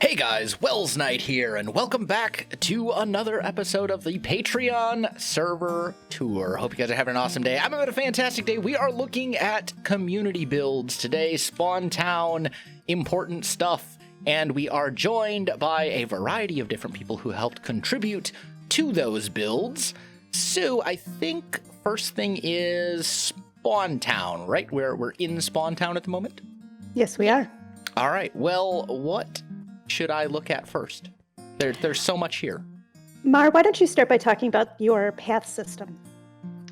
Hey guys, Welsknight here, and welcome back to another episode of the Patreon server tour. Hope you guys are having an awesome day. I'm having a fantastic day. We are looking at community builds today, Spawn Town, important stuff, and we are joined by a variety of different people who helped contribute to those builds. So I think first thing is Spawn Town, right? We're in Spawn Town at the moment? Yes, we are. All right, well, what should I look at first? There's so much here. Mar, why don't you start by talking about your path system?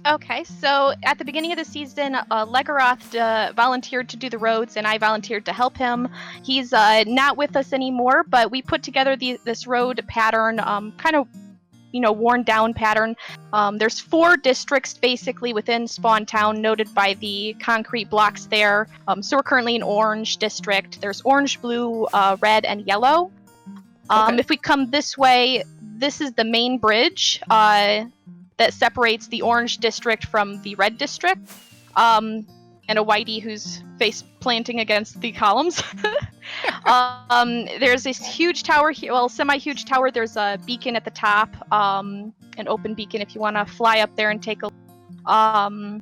Okay, so at the beginning of the season, Legaroth volunteered to do the roads, and I volunteered to help him. He's not with us anymore, but we put together this road pattern, kind of, worn down pattern. There's 4 districts basically within Spawn Town, noted by the concrete blocks there. So we're currently in Orange District. There's orange, blue, red, and yellow. Okay. If we come this way, this is the main bridge that separates the Orange District from the Red District. And a Whitey who's face planting against the columns. There's this huge tower here, well, semi-huge tower. There's a beacon at the top, an open beacon if you want to fly up there and take a look. And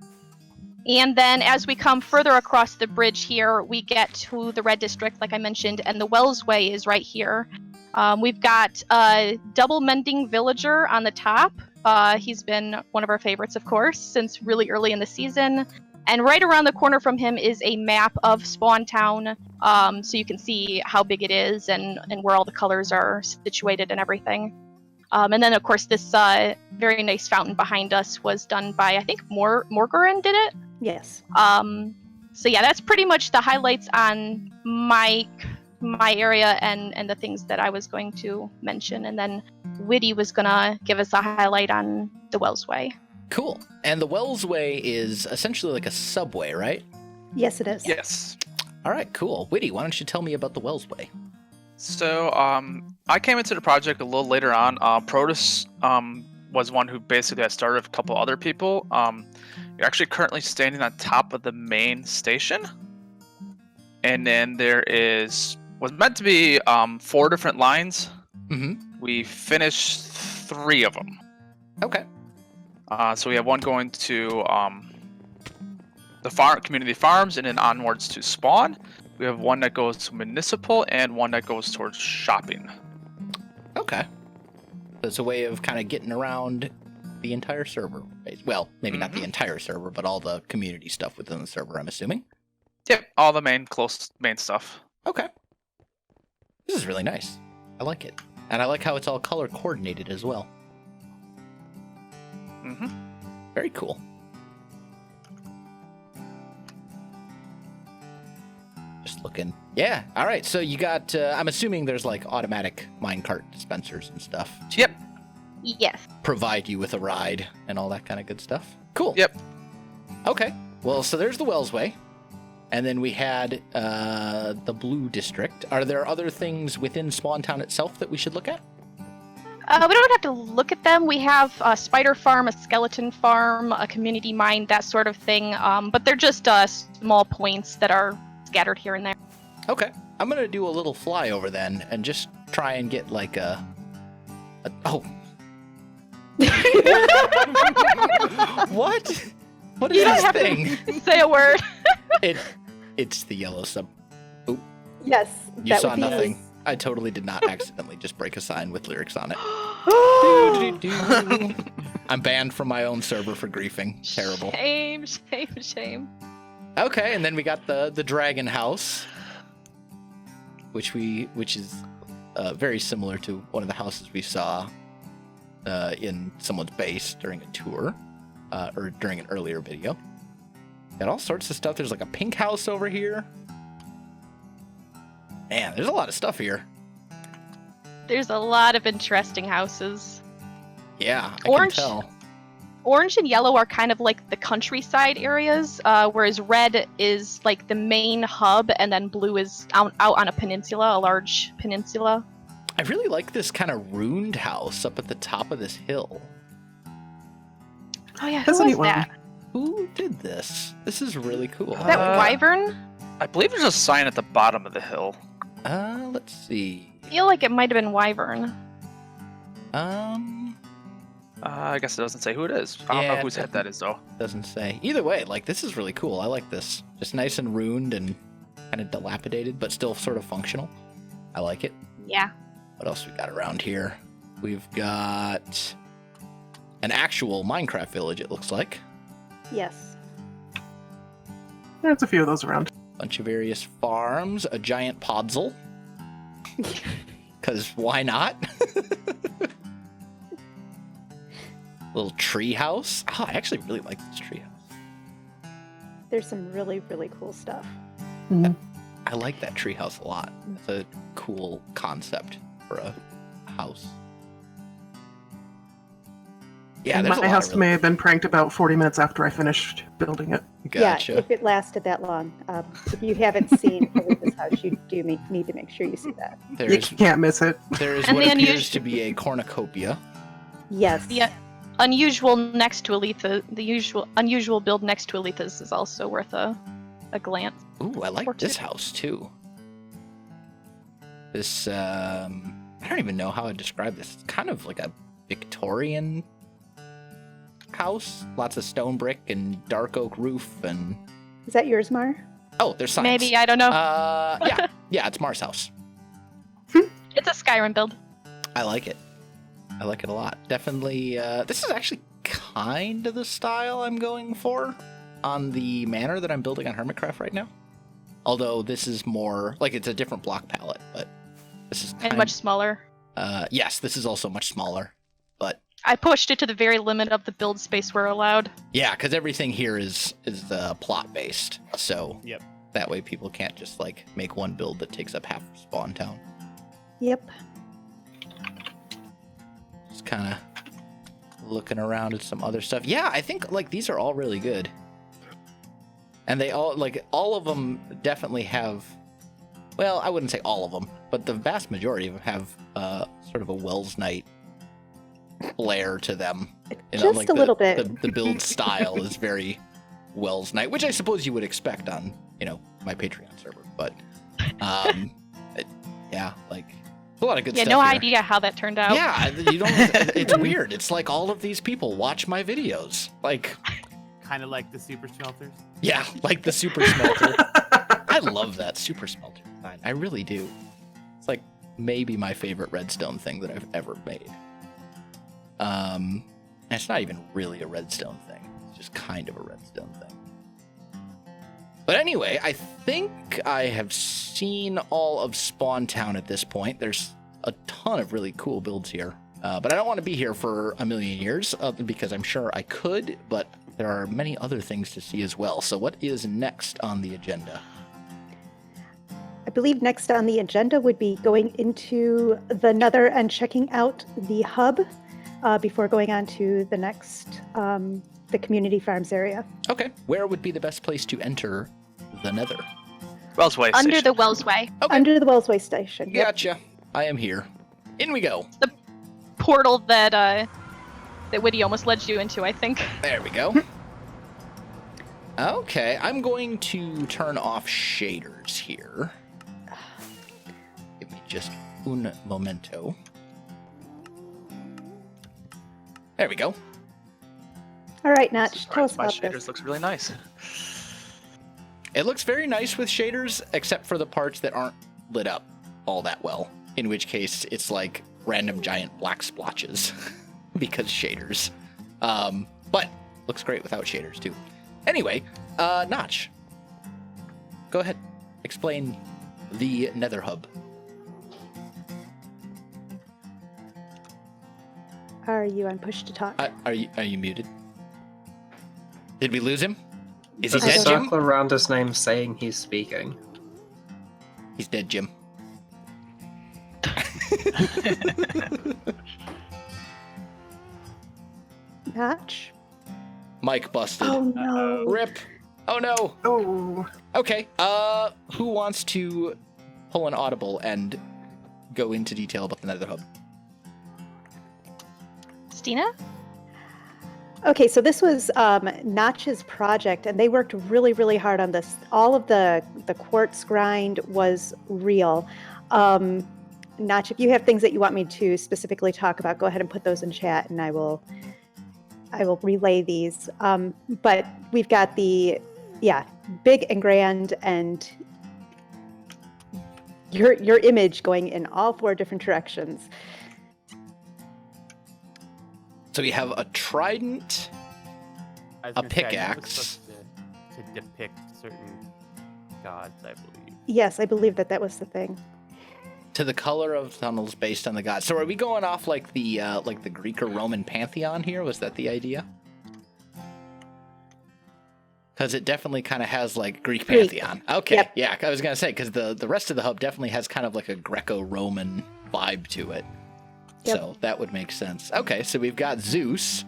then as we come further across the bridge here, we get to the Red District, like I mentioned, and the Wellsway is right here. We've got a double mending villager on the top. He's been one of our favorites, of course, since really early in the season. And right around the corner from him is a map of Spawn Town, so you can see how big it is and where all the colors are situated and everything. And then, of course, this very nice fountain behind us was done by, I think, Morgoran did it? Yes. So yeah, that's pretty much the highlights on my area and the things that I was going to mention. And then Whitty was going to give us a highlight on the Wellsway. Cool. And the Wellsway is essentially like a subway, right? Yes, it is. Yes. All right, cool. Whitty, why don't you tell me about the Wellsway? So, I came into the project a little later on. Protus was one who basically had started with a couple other people. You're actually currently standing on top of the main station. And then there was meant to be 4 different lines. Mm-hmm. We finished 3 of them. Okay. So we have one going to the community farms and then onwards to Spawn. We have one that goes to Municipal and one that goes towards shopping. Okay. It's a way of kind of getting around the entire server. Well, maybe not the entire server, but all the community stuff within the server, I'm assuming. Yep, all the main stuff. Okay. This is really nice. I like it. And I like how it's all color coordinated as well. Mm-hmm. Very cool. Just looking. Yeah, all right. So you got, I'm assuming there's like automatic minecart dispensers and stuff to Yep. Yes. provide you with a ride and all that kind of good stuff. Cool. Yep. Okay. Well, so there's the Wellsway. And then we had the Blue District. Are there other things within Spawn Town itself that we should look at? We don't have to look at them. We have a spider farm, a skeleton farm, a community mine, that sort of thing. But they're just small points that are scattered here and there. Okay. I'm going to do a little flyover then and just try and get like a oh. What? What is You don't this have thing? to say a word. It's the yellow sub. Yes. You that saw would be nothing. nice. I totally did not accidentally just break a sign with lyrics on it. I'm banned from my own server for griefing. Terrible. Shame, shame, shame. Okay, and then we got the Dragon House, which is very similar to one of the houses we saw in someone's base during a tour, or during an earlier video. Got all sorts of stuff. There's like a pink house over here. Man, there's a lot of stuff here. There's a lot of interesting houses. Yeah, I Orange. can tell. Orange and yellow are kind of like the countryside areas, whereas red is like the main hub, and then blue is out on a peninsula, a large peninsula. I really like this kind of ruined house up at the top of this hill. Oh yeah, who That's a was neat one. that? Who did this? This is really cool. Is that Wyvern? I believe there's a sign at the bottom of the hill. Let's see. I feel like it might have been Wyvern. I guess it doesn't say who it is. I don't know whose head that is, though. Doesn't say. Either way, like, this is really cool. I like this. Just nice and ruined and kind of dilapidated, but still sort of functional. I like it. Yeah. What else we got around here? We've got an actual Minecraft village, it looks like. Yes. There's a few of those around. Bunch of various farms, a giant podzol. Because why not? Little tree house. Oh, I actually really like this tree house. There's some really, really cool stuff. I like that tree house a lot. It's a cool concept for a house. Yeah, there's a My lot house of really... may have been pranked about 40 minutes after I finished building it. Gotcha. Yeah, if it lasted that long. If you haven't seen Aletha's house, you do need to make sure you see that. You can't miss it. There is And what the appears to be a cornucopia. Yes. The unusual next to Aletha, the unusual build next to Aletha's is also worth a glance. Ooh, I like Or this two. house too. This, I don't even know how I'd describe this. It's kind of like a Victorian house. Lots of stone brick and dark oak roof and... Is that yours, Mar? Oh, there's signs. Maybe, I don't know. Yeah, it's Mars' house. It's a Skyrim build. I like it. I like it a lot. Definitely, this is actually kind of the style I'm going for on the manor that I'm building on Hermitcraft right now. Although this is more, like, it's a different block palette, but this is And much smaller. yes, this is also much smaller, but... I pushed it to the very limit of the build space we're allowed. Yeah, because everything here is plot-based, so Yep. that way people can't just, like, make one build that takes up half of Spawn Town. Yep. Just kind of looking around at some other stuff. Yeah, I think, like, these are all really good. And they all, like, all of them definitely have, well, I wouldn't say all of them, but the vast majority of them have sort of a Welsknight flair to them. You know, Just like a little bit. The build style is very Welsknight, which I suppose you would expect on, you know, my Patreon server. But, yeah, like, a lot of good Yeah, stuff no here. idea how that turned out. Yeah, you don't. It's weird. It's like all of these people watch my videos. Like, Kind of like the super smelters. yeah, like the super smelter. I love that super smelter design. I really do. It's like maybe my favorite redstone thing that I've ever made. And it's not even really a redstone thing. It's just kind of a redstone thing. But anyway, I think I have seen all of Spawn Town at this point. There's a ton of really cool builds here. But I don't want to be here for a million years because I'm sure I could, but there are many other things to see as well. So what is next on the agenda? I believe next on the agenda would be going into the Nether and checking out the hub before going on to the next, the community farms area. Okay, where would be the best place to enter the Nether? Wellsway Under Station. the Wellsway. Okay, Under the Wellsway Station. Yep. gotcha. I am here. In we go. Portal that that Witty almost led you into, I think. There we go. Okay, I'm going to turn off shaders here. Give me just un momento. There we go. All right, Notch, tell us My about shaders this. looks really nice. It looks very nice with shaders, except for the parts that aren't lit up all that well. In which case, it's like random giant black splotches because shaders. But looks great without shaders too. Anyway, Notch, go ahead. Explain the Nether Hub. Are you on push to talk? Are you muted? Did we lose him? Is he There's dead, a Jim? circle around his name saying he's speaking. He's dead, Jim. Notch? Mike busted. Oh no. Rip. Oh no. Oh, Okay. Who wants to pull an audible and go into detail about the Nether Hub? Stina? Okay, so this was Notch's project, and they worked really, really hard on this. All of the quartz grind was real. Notch, if you have things that you want me to specifically talk about, go ahead and put those in chat, and I will relay these. But we've got the big and grand, and your image going in all 4 different directions. So we have a trident, I was a gonna say, I know it's pickaxe. supposed to depict certain gods, I believe. Yes, I believe that was the thing. to the color of tunnels based on the gods. So are we going off like the Greek or Roman pantheon here? Was that the idea? Because it definitely kind of has like Greek pantheon. Okay, Yep. yeah, I was gonna say because the rest of the hub definitely has kind of like a Greco-Roman vibe to it. Yep. So that would make sense. Okay, so we've got Zeus,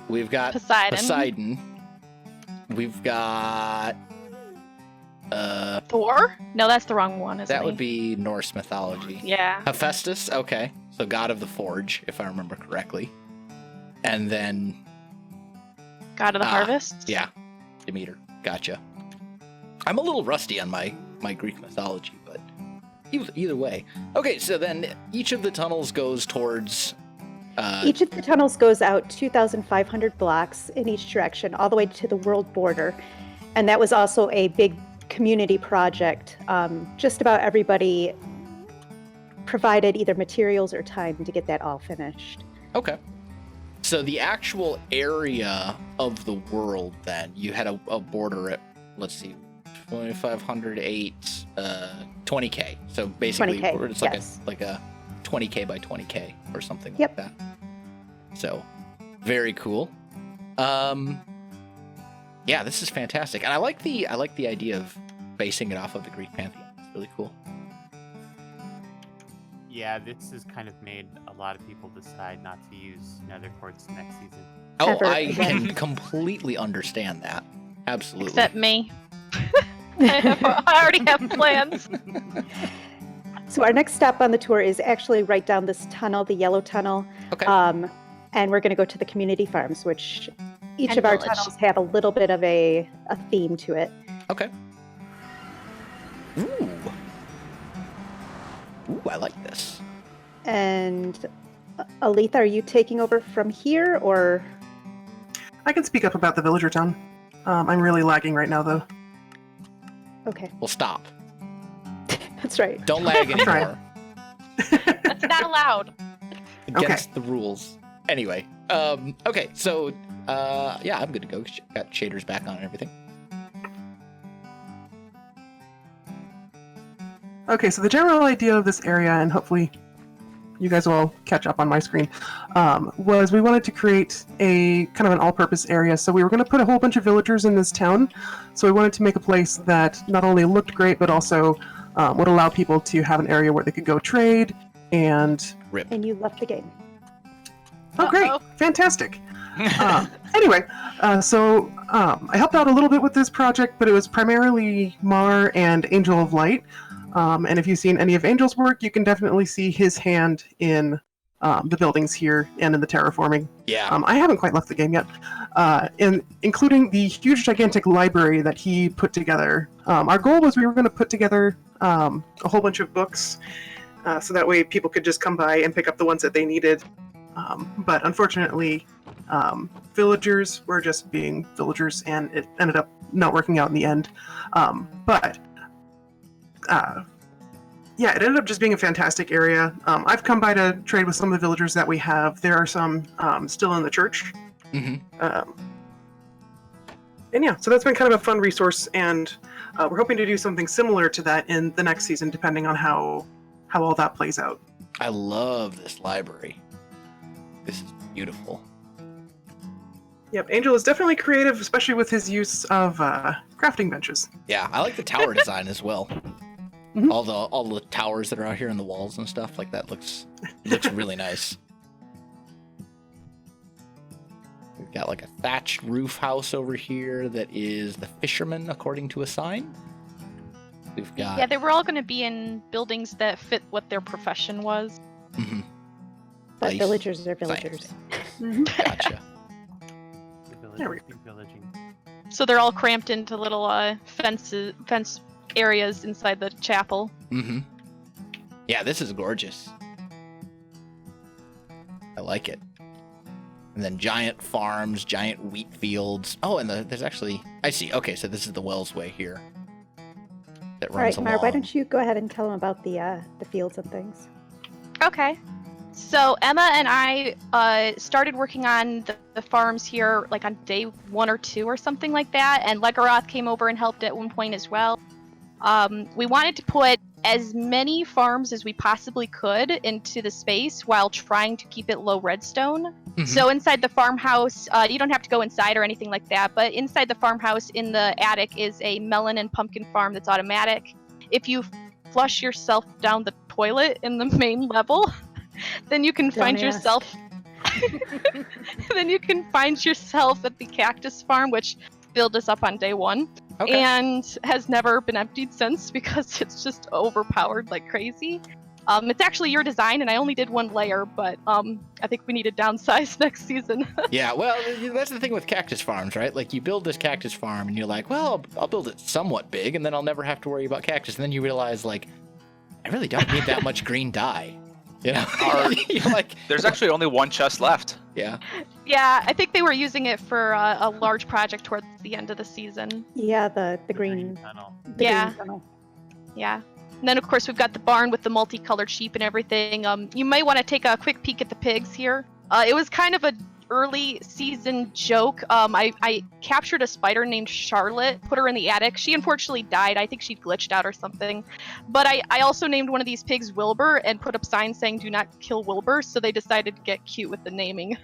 we've got Poseidon. We've got Thor? No, that's the wrong one, isn't that he? would be Norse mythology. Yeah. Hephaestus, okay, so god of the forge, if I remember correctly, and then God of the Harvest? yeah, Demeter. Gotcha. I'm a little rusty on my Greek mythology, but either way. Okay, so then each of the tunnels goes towards. Each of the tunnels goes out 2,500 blocks in each direction, all the way to the world border. And that was also a big community project. Just about everybody provided either materials or time to get that all finished. Okay. So the actual area of the world, then, you had a border at, let's see, 2,508, 20K. So basically, 20K, it's yes. like a 20K by 20K or something Yep. like that. So, very cool. Yeah, this is fantastic, and I like the idea of basing it off of the Greek pantheon. It's really cool. Yeah, this has kind of made a lot of people decide not to use nether quartz next season. Oh, Ever I again. can completely understand that. Absolutely. Except me. I already have plans. So our next stop on the tour is actually right down this tunnel, the yellow tunnel. Okay. And we're going to go to the community farms, which each And of our village. tunnels have a little bit of a theme to it. Okay. Ooh. Ooh, I like this. And Aletha, are you taking over from here, or? I can speak up about the villager town. I'm really lagging right now, though. Okay, Well, stop. that's right. Don't lag Try. anymore. That's not allowed. Against the rules. Anyway, okay, so, yeah, I'm good to go. Got shaders back on and everything. Okay, so the general idea of this area, and hopefully you guys will catch up on my screen, was we wanted to create a kind of an all-purpose area. So we were going to put a whole bunch of villagers in this town. So we wanted to make a place that not only looked great, but also would allow people to have an area where they could go trade and... And you left the game. Oh, great. Uh-oh. Fantastic. Anyway, so I helped out a little bit with this project, but it was primarily Mar and AngelofLight. And if you've seen any of Angel's work, you can definitely see his hand in the buildings here and in the terraforming. Yeah. I haven't quite left the game yet. And including the huge, gigantic library that he put together. Our goal was we were going to put together a whole bunch of books so that way people could just come by and pick up the ones that they needed. But unfortunately, villagers were just being villagers, and it ended up not working out in the end. Yeah, it ended up just being a fantastic area. I've come by to trade with some of the villagers that we have. There are some still in the church. Mm-hmm. And yeah, so that's been kind of a fun resource, and we're hoping to do something similar to that in the next season, depending on how all that plays out. I love this library. This is beautiful. Yep, Angel is definitely creative, especially with his use of crafting benches. Yeah, I like the tower design as well. Mhm. All the towers that are out here in the walls and stuff like that looks really nice. We've got like a thatched roof house over here that is the fisherman according to a sign. We've got Yeah, they were all going to be in buildings that fit what their profession was. Mhm. But Nice. villagers are I villagers. Gotcha. The There we villagers be villaging. So they're all cramped into little fence areas inside the chapel. Mm-hmm. Yeah, this is gorgeous. I like it. And then giant farms, giant wheat fields. Oh, and there's actually... I see. Okay, so this is the Wellsway here. That All right, runs Mar, along. why don't you go ahead and tell them about the fields and things? Okay. So Emma and I started working on the farms here like on day 1 or 2 or something like that, and Legaroth came over and helped at one point as well. We wanted to put as many farms as we possibly could into the space while trying to keep it low redstone. Mhm. So inside the farmhouse, you don't have to go inside or anything like that, but inside the farmhouse in the attic is a melon and pumpkin farm that's automatic. If you flush yourself down the toilet in the main level, then you can Don't find ask. yourself then you can find yourself at the cactus farm, which filled us up on day 1. Okay. And has never been emptied since because it's just overpowered like crazy. It's actually your design, and I only did 1 layer, but I think we need to downsize next season. Yeah, well, that's the thing with cactus farms, right? Like, you build this cactus farm, and you're like, well, I'll build it somewhat big, and then I'll never have to worry about cactus. And then you realize, like, I really don't need that much green dye. You know? You're like, There's actually only 1 chest left. yeah. Yeah, I think they were using it for a large project towards the end of the season. Yeah, the green tunnel. the Yeah. green tunnel. Yeah. And then, of course, we've got the barn with the multicolored sheep and everything. You might want to take a quick peek at the pigs here. It was kind of an early season joke. I captured a spider named Charlotte, put her in the attic. She unfortunately died. I think she glitched out or something. But I also named one of these pigs Wilbur and put up signs saying, "Do not kill Wilbur," so they decided to get cute with the naming.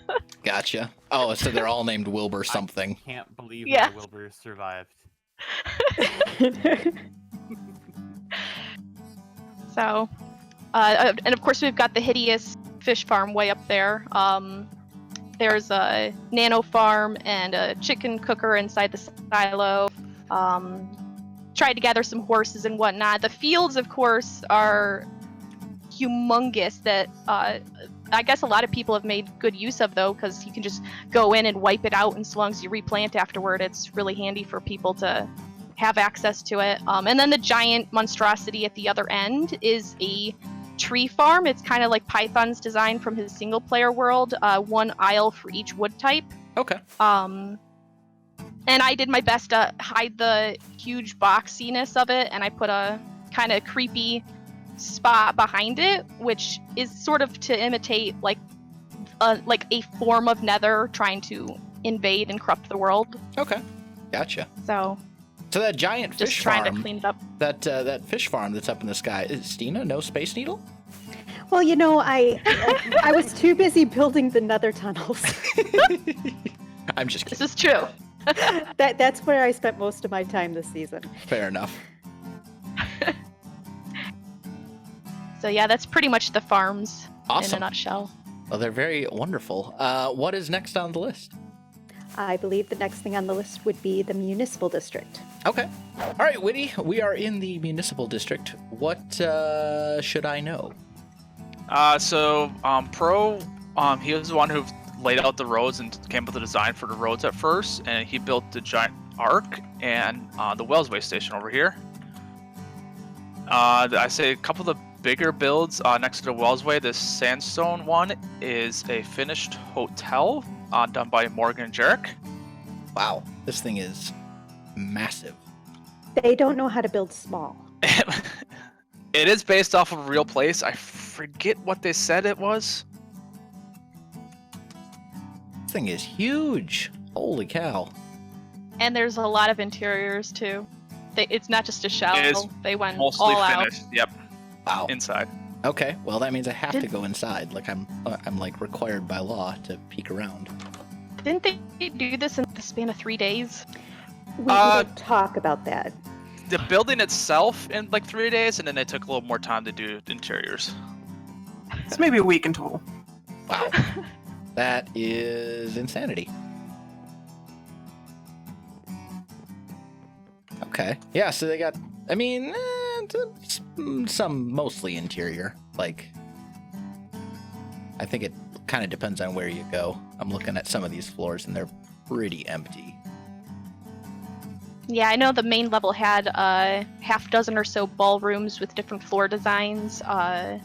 Gotcha. Oh, so they're all named Wilbur something. Can't believe Yeah. that Wilbur survived. So, and of course we've got the hideous fish farm way up there. There's a nano farm and a chicken cooker inside the silo. Tried to gather some horses and whatnot. The fields, of course, are humongous that I guess a lot of people have made good use of, though, because you can just go in and wipe it out, and so long as you replant afterward, it's really handy for people to have access to it. And then the giant monstrosity at the other end is a tree farm. It's kind of like Python's design from his single player world, 1 aisle for each wood type. Okay. And I did my best to hide the huge boxiness of it, and I put a kind of creepy spot behind it, which is sort of to imitate like a form of Nether trying to invade and corrupt the world. Okay. Gotcha. So So that giant just fish trying farm, to clean it up. that fish farm that's up in the sky, is Stina no Space Needle? Well, you know, I was too busy building the nether tunnels. I'm just This kidding. is true. That's where I spent most of my time this season. Fair enough. So yeah, that's pretty much the farms in Awesome. a nutshell. Well, they're very wonderful. What is next on the list? I believe the next thing on the list would be the municipal district. Okay. All right, Whitty, we are in the municipal district. What should I know? Pro, he was the one who laid out the roads and came up with the design for the roads at first, and he built the giant arc and the Wellsway station over here. I say a couple of the bigger builds next to the Wellsway. This sandstone one is a finished hotel done by Morgan and Jarek. Wow, this thing is massive. They don't know how to build small. It is based off of a real place. I forget what they said it was. This thing is huge. Holy cow. And there's a lot of interiors too. It's not just a shell. It is They went Mostly all out. finished. Yep, Wow. inside. Okay, well that means I have to go inside. Like I'm like required by law to peek around. Didn't they do this in the span of 3 days? We don't talk about that. The building itself in like 3 days, and then they took a little more time to do the interiors. It's maybe a week in total. Wow. That is insanity. Okay. Yeah, so they got, I mean, some mostly interior. Like, I think it kind of depends on where you go. I'm looking at some of these floors and they're pretty empty. Yeah, I know the main level had half dozen or so ballrooms with different floor designs. I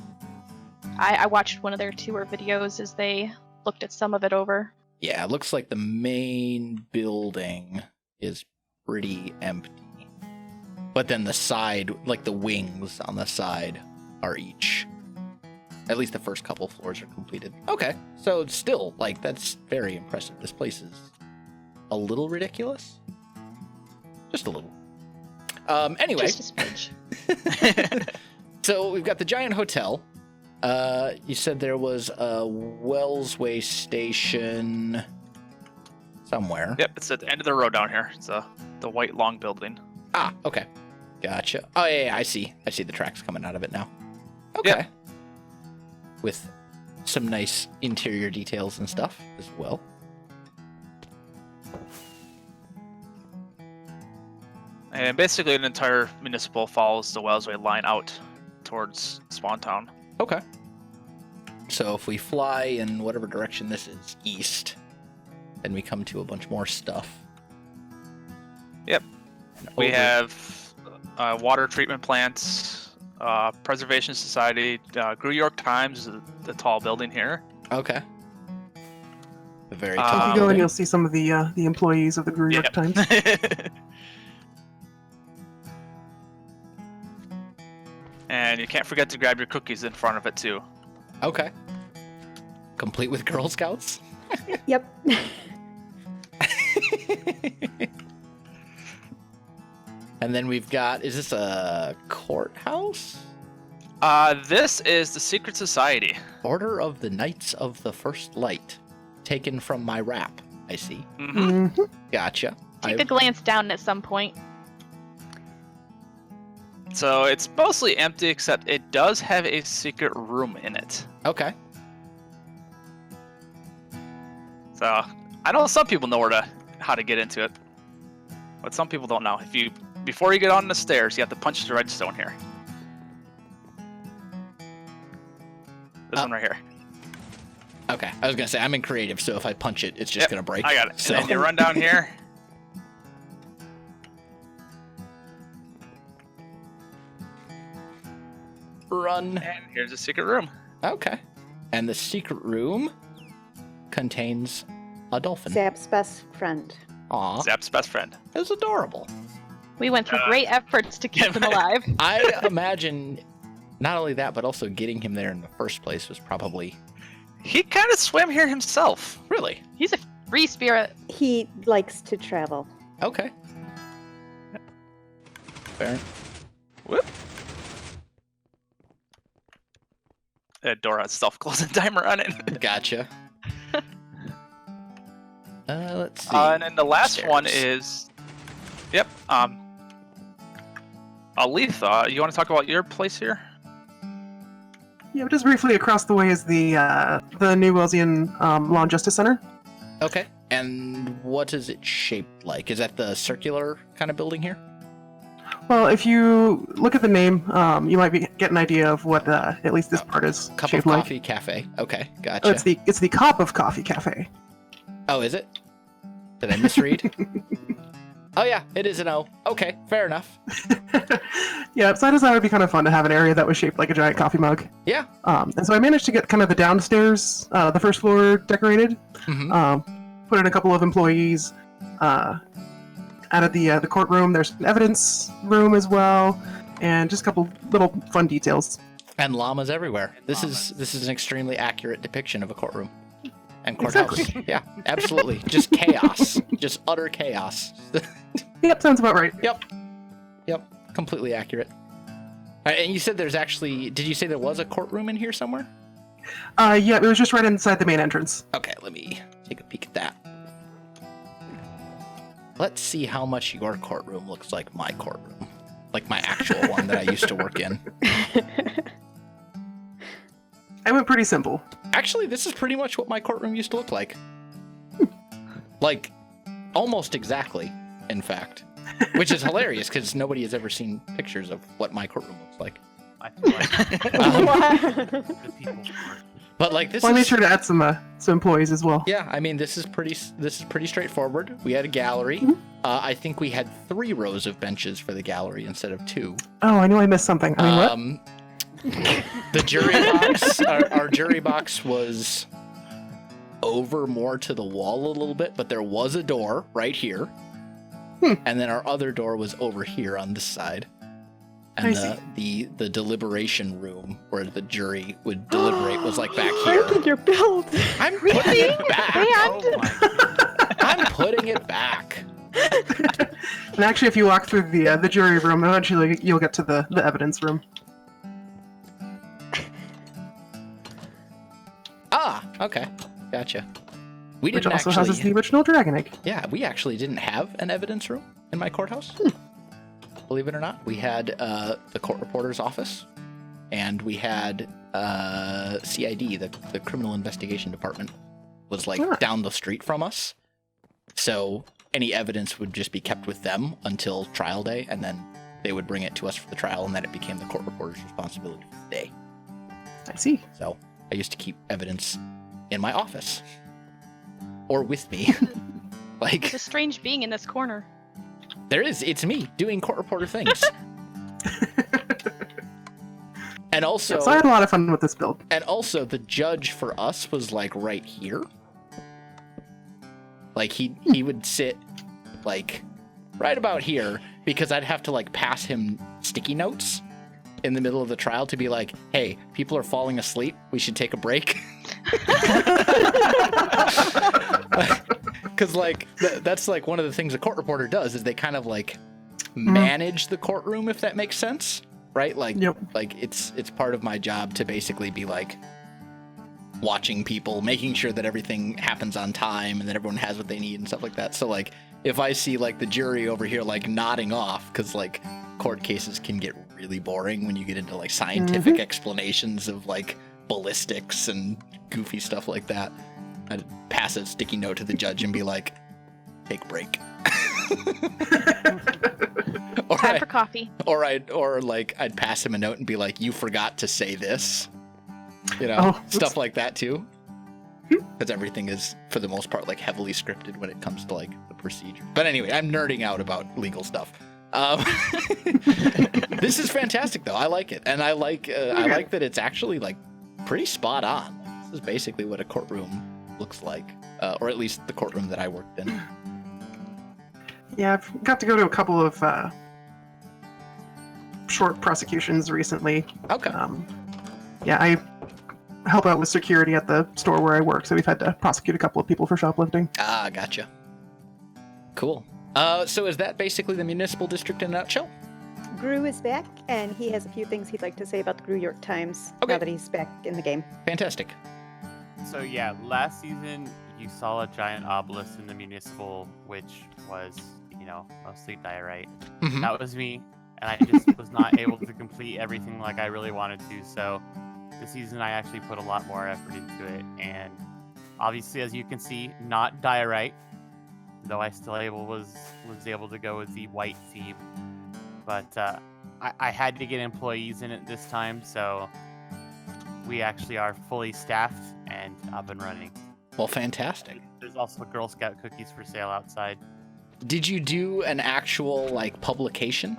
watched one of their tour videos as they looked at some of it over. Yeah, it looks like the main building is pretty empty. But then the side, like the wings on the side, are each. At least the first couple floors are completed. Okay, so still, like, that's very impressive. This place is a little ridiculous. Just a little. Anyway. Just a smidge. So we've got the giant hotel. You said there was a Wellsway station somewhere. Yep, it's at the end of the road down here. It's the white long building. Ah, okay. Gotcha. Oh, yeah, I see. I see the tracks coming out of it now. Okay. Yep. With some nice interior details and stuff as well. And basically an entire municipal follows the Wellsway line out towards Spawn Town. Okay. So if we fly in whatever direction this is, east, then we come to a bunch more stuff. Yep. And We over- have water treatment plants, Preservation Society, New York Times, the tall building here. Okay. The very If top. If you go in, building. you'll see some of the employees of the New York Yep. Times. And you can't forget to grab your cookies in front of it too. Okay. Complete with Girl Scouts? Yep. And then we've got, is this a courthouse? This is the Secret Society. Order of the Knights of the First Light. Taken from my rap, I see. Hmm Mhm. Gotcha. Take a glance down at some point. So it's mostly empty, except it does have a secret room in it. Okay. So I know some people know how to get into it, but some people don't know. Before you get on the stairs, you have to punch the redstone here. This one right here. Okay. I was going to say, I'm in creative, so if I punch it, it's just Yep, going to break. I got it. So. And then you run down here. Run. And here's the secret room. Okay. And the secret room contains a dolphin. Zap's best friend. Aw, Zap's best friend. it was adorable. We went through great efforts to keep them alive. I imagine not only that, but also getting him there in the first place was probably... He kind of swam here himself. Really? He's a free spirit. He likes to travel. Okay. Fair. Whoop. That door has self-closing timer on it. Gotcha. Let's see. And then the last one Upstairs. is... Yep. Aletha, you want to talk about your place here? Yeah, just briefly across the way is the New Wellsian Law and Justice Center. Okay. And what is it shaped like? Is that the circular kind of building here? Well, if you look at the name, you might get an idea of what at least this part is Cup of shaped like. Coffee Cafe. Okay, gotcha. Oh, it's the Cup of Coffee Cafe. Oh, is it? Did I misread? Oh yeah, it is an O. Okay, fair enough. Yeah, so I decided it'd be kind of fun to have an area that was shaped like a giant coffee mug. Yeah. And so I managed to get kind of the downstairs, the first floor decorated. Mm-hmm. Put in a couple of employees. Added the courtroom. There's an evidence room as well, and just a couple little fun details. And llamas everywhere. This is an extremely accurate depiction of a courtroom and courthouse. Exactly. Yeah, absolutely. Just chaos. Just utter chaos. Yep, sounds about right. Yep. Completely accurate. All right, and you said there's actually... Did you say there was a courtroom in here somewhere? Yeah, it was just right inside the main entrance. Okay, let me take a peek at that. Let's see how much your courtroom looks like my courtroom. Like my actual one that I used to work in. I went pretty simple. Actually, this is pretty much what my courtroom used to look like. Like, almost exactly, in fact. Which is hilarious, because nobody has ever seen pictures of what my courtroom looks like. I feel like What? the people. But like this Well, I made is sure to add some employees as well. yeah. I mean, this is pretty straightforward. We had a gallery. Mhm. I think we had 3 rows of benches for the gallery instead of 2. Oh, I knew I missed something. I mean, what? The jury box, our jury box was over more to the wall a little bit, but there was a door right here. And then our other door was over here on this side. And the deliberation room where the jury would deliberate was like back here. Look at your build. I'm putting it back. Oh my I'm putting it back. And actually, if you walk through the jury room, eventually you'll get to the evidence room. Ah, okay. Gotcha. We Which didn't also actually... houses the original dragon egg. Yeah, we actually didn't have an evidence room in my courthouse. Believe it or not. We had the court reporter's office, and we had CID, the criminal investigation department, was like down the street from us. So any evidence would just be kept with them until trial day, and then they would bring it to us for the trial, and then it became the court reporter's responsibility for the day. I see. So I used to keep evidence in my office. Or with me. Like, It's a strange being in this corner. it's me doing court reporter things. And also, So I had a lot of fun with this build. and also the judge for us was like right here. Like he would sit like right about here because I'd have to like pass him sticky notes in the middle of the trial to be like, hey, people are falling asleep. We should take a break. Because like that's like one of the things a court reporter does is they kind of like manage the courtroom, if that makes sense, right? Like, like it's part of my job to basically be like watching people, making sure that everything happens on time and that everyone has what they need and stuff like that. So like if I see like the jury over here like nodding off, because like court cases can get really boring when you get into like scientific explanations of like ballistics and goofy stuff like that. I'd pass a sticky note to the judge and be like, take a break. Time for coffee. Or like I'd pass him a note and be like, you forgot to say this. You know, stuff like that too. Because everything is, for the most part, like heavily scripted when it comes to like the procedure. But anyway, I'm nerding out about legal stuff. This is fantastic though. I like it. And I like that it's actually like pretty spot on. This is basically what a courtroom looks like, or at least the courtroom that I worked in. Yeah, I've got to go to a couple of short prosecutions recently. Okay. Yeah, I help out with security at the store where I work, so we've had to prosecute a couple of people for shoplifting. Ah, gotcha. Cool. So is that basically the municipal district in a nutshell? Gru is back, and he has a few things he'd like to say about the Gru York Times Okay. now that he's back in the game. Fantastic. So yeah, last season you saw a giant obelisk in the municipal, which was, you know, mostly diorite. Mhm. That was me, and I just was not able to complete everything like I really wanted to. So this season I actually put a lot more effort into it, and obviously, as you can see, not diorite, though I still was able to go with the white theme. But I had to get employees in it this time, so we actually are fully staffed and up and running. Well, fantastic. There's also Girl Scout cookies for sale outside. Did you do an actual like publication?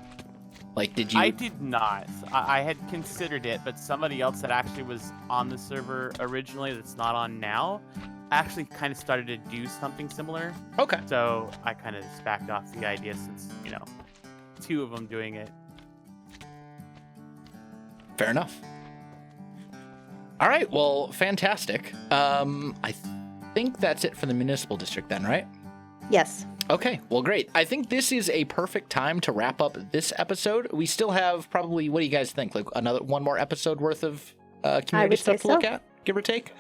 Like, did you? I did not. I had considered it, but somebody else that actually was on the server originally that's not on now actually kind of started to do something similar. Okay. So I kind of just backed off the idea since, you know, 2 of them doing it. Fair enough. All right. Well, fantastic. I think that's it for the municipal district then, right? Yes. Okay, well, great. I think this is a perfect time to wrap up this episode. We still have probably, what do you guys think? Like one more episode worth of community stuff to look at, give or take?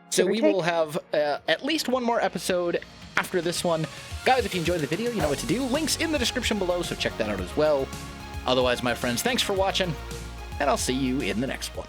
So we will have at least one more episode after this one. Guys, if you enjoyed the video, you know what to do. Links in the description below, so check that out as well. Otherwise, my friends, thanks for watching, and I'll see you in the next one.